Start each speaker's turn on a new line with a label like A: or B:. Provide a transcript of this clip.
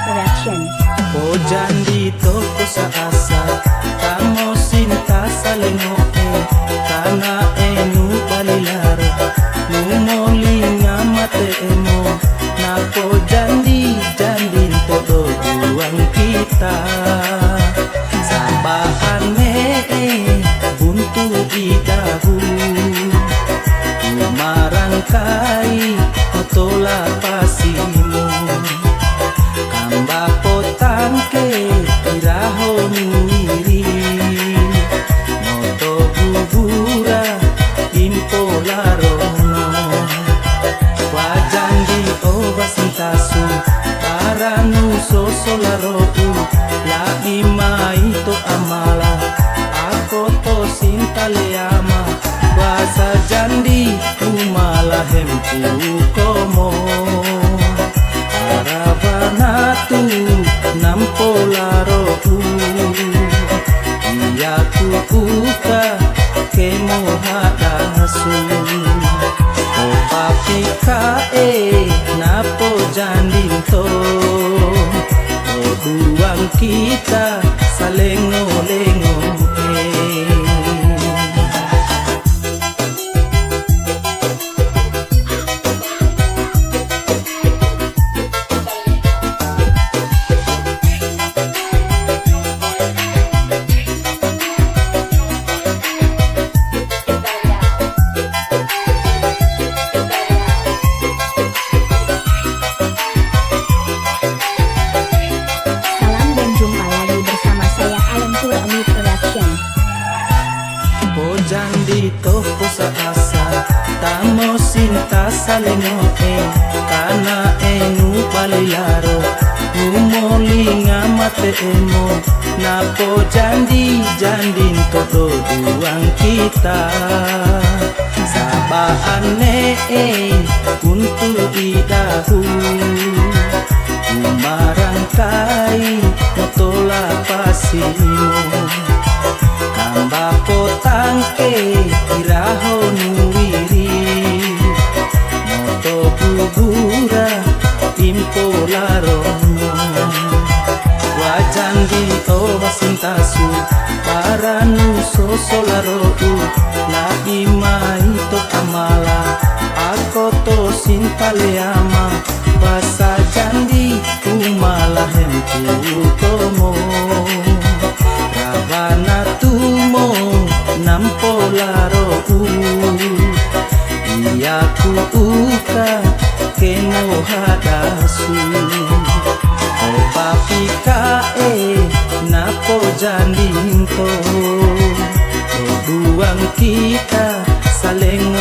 A: Production.
B: O jandi toko sa asa Tamo sinta sa lengoke Kana enu balilaro Numoli nga mate emo Napo jandi todo buang kita Sambahan buntu idahu Umarangkai otola pasimu Kamba potangke iraho nuiri Noto gugura impolarono Wajandi obasintasu Paranu sosolaroku La ima itu amala Ako to sintaleama Wasa jandi kumala hempu komo Arabanatu nampolaroku Iyaku uka kemo hadasu O papi kae napo jandinto O duang kita salengo-lengo Jandi toko sa asa Tamo sinta sa lengoke Kana enu balilaro Numoli nga mate emo Napo jandi todo duang kita Sabaan kuntu idahu Umarangkai motola pasimu Kamba potangke iraho nuiri Noto gugura impolarono Wajandi obasintasu Paranu sosolaroku La ima itu amala Ako to sintaleama Basa jandi kumala hempu komo Ravana tumo nampolaroku Iyaku uka kemo hadasu O papi kae napo jandinto O duang kita saling